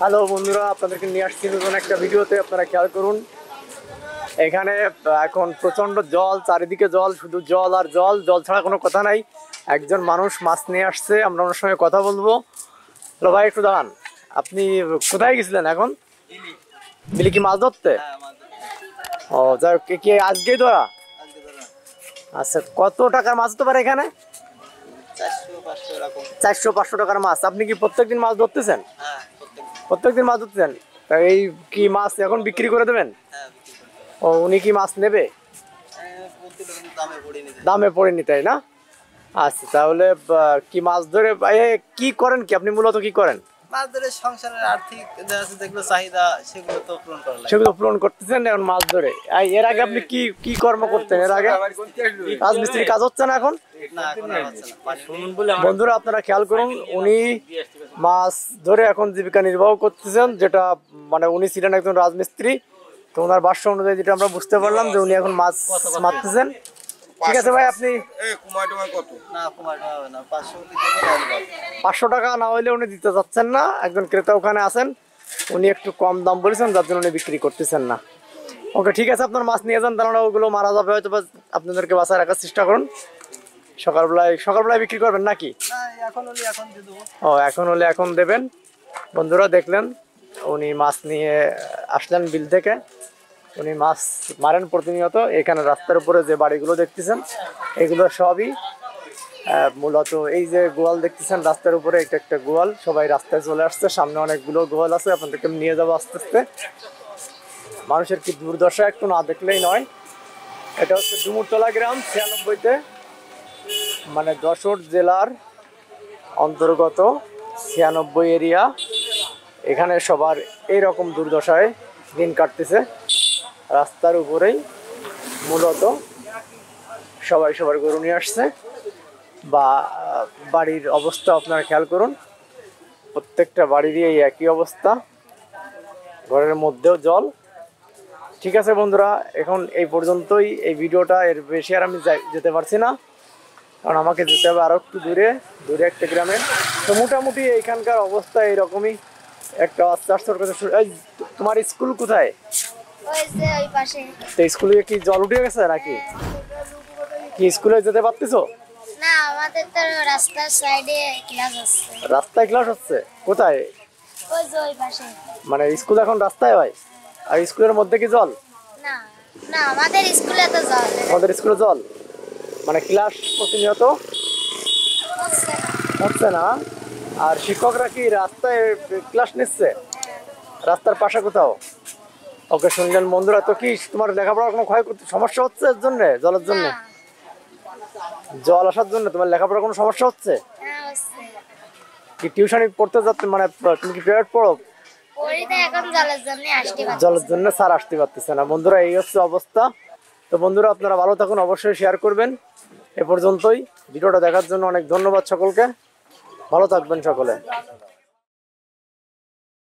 Hello বন্ধুরা, আপনাদেরকে নিয়ে আসছি নতুন একটা ভিডিওতে। আপনারা খেয়াল করুন, এখানে এখন প্রচন্ড জল, চারিদিকে জল, শুধু জল আর জল, জল ছাড়া কোনো কথা নাই। একজন মানুষ মাছ নিয়ে আসছে, আমরা ওনার সঙ্গে কথা বলবো। হ্যালো ভাই, একটু দাঁড়ান। আপনি কোথায় গেছিলেন এখন? বিলি কি মাছ ধরতে? ও যাই হোক, কি আজকেই ধরা? আচ্ছা, কত টাকার মাছ হতে পারে এখানে? 400-500 টাকার মাছ। আপনি কি প্রত্যেকদিন মাছ ধরতেছেন? প্রত্যেকদিন মাছ ধরতেছেন? এই কি মাছ এখন বিক্রি করে দেবেন? ও, উনি কি মাছ নেবে? দামে পড়েনি, তাই না? আচ্ছা, তাহলে কি মাছ ধরে কি করেন, কি আপনি মূলত কি করেন? মাছ ধরে সংসারের আর্থিক যেগুলো চাহিদা সেগুলো পূরণ করতেছেন এখন মাছ ধরে। এর আগে আপনি কি কি কর্ম করতেন? এর আগে রাজমিস্ত্রির কাজ হচ্ছে না এখন? বন্ধুরা, আপনারা খেয়াল করুন, উনি মাছ ধরে এখন জীবিকা নির্বাহ করতেছেন, যেটা মানে উনি ছিলেন একজন রাজমিস্ত্রি। তো ওনার ভাষ্য অনুযায়ী যেটা আমরা বুঝতে পারলাম যে উনি এখন মাছ মারতেছেন। ঠিক আছে ভাই, আপনি 500 টাকা না হইলে উনি দিতে চাচ্ছেন না। একজন ক্রেতা ওখানে আছেন, উনি একটু কম দাম বলেছেন, যার জন্য উনি বিক্রি করতেছেন না। ওকে, ঠিক আছে, আপনার মাছ নিয়ে যান, তাহলে ওগুলো মারা যাবে হয়তো, আপনাদেরকে বাঁচায় রাখার চেষ্টা করুন। সকালবেলায় বিক্রি করবেন নাকি? ও, এখন হলে এখন দেবেন। বন্ধুরা দেখলেন, উনি মাছ নিয়ে আসলেন বিল থেকে। উনি মাছ মারেন প্রতিনিয়ত। এখানে রাস্তার উপরে যে বাড়িগুলো দেখতেছেন, এগুলো সবই মূলত এই যে গোয়াল দেখতেছেন রাস্তার উপরে, একটা একটা গোয়াল। সবাই রাস্তায় চলে আসছে, সামনে অনেকগুলো গোয়াল আছে, আপনাদেরকে নিয়ে যাবো আস্তে আস্তে। মানুষের কি দুর্দশা, একটু না দেখলেই নয়। এটা হচ্ছে ডুমুরতলা গ্রাম, 96-তে, মানে যশোর জেলার অন্তর্গত 96 এরিয়া। এখানে সবার এইরকম দুর্দশায় দিন কাটতেছে। রাস্তার উপরেই মূলত সবাই সবার গরু নিয়ে আসছে। বা বাড়ির অবস্থা আপনারা খেয়াল করুন, প্রত্যেকটা বাড়িরই এই একই অবস্থা, ঘরের মধ্যেও জল। ঠিক আছে বন্ধুরা, এখন এই পর্যন্তই এই ভিডিওটা। এর বেশি আর আমি যেতে পারছি না, কারণ আমাকে যেতে হবে আরও একটু দূরে একটা গ্রামে। তো মোটামুটি এইখানকার অবস্থা এইরকমই। একটা আস্তে আস্তে তোমার স্কুল কোথায়? তো স্কুলে কি জল উঠে গেছে নাকি? কি স্কুলে যেতে পারতেছো না? আমাদের তো রাস্তার সাইডে ক্লাস হচ্ছে। রাস্তায় ক্লাস হচ্ছে? কোথায়? ওই যে ওই পাশে। মানে স্কুল এখন রাস্তায় হয়, আর স্কুলের মধ্যে কি জল? না না, আমাদের স্কুলে তো জল। আমাদের স্কুলে জল মানে ক্লাস প্রতিনিয়ত হচ্ছে না। আর শিক্ষকরা কি রাস্তায় ক্লাস নিচ্ছে? রাস্তার পাশে কোথাও? ওকে, শুনলেন বন্ধুরা। তো কি তোমার লেখাপড়ার কোনো সমস্যা হচ্ছে এর জন্য? জলের জন্য, জল আসার জন্য তোমার লেখাপড়ার কোনো সমস্যা হচ্ছে? কি টিউশনি পড়তে যাচ্ছে? মানে তুমি কি প্রাইভেট পড়ো? জলের জন্য স্যার আসতে পারতেছে না। বন্ধুরা, এই হচ্ছে অবস্থা। তো বন্ধুরা, আপনারা ভালো থাকুন, অবশ্যই শেয়ার করবেন। এ পর্যন্তই। ভিডিওটা দেখার জন্য অনেক ধন্যবাদ সকলকে। ভালো থাকবেন সকলে।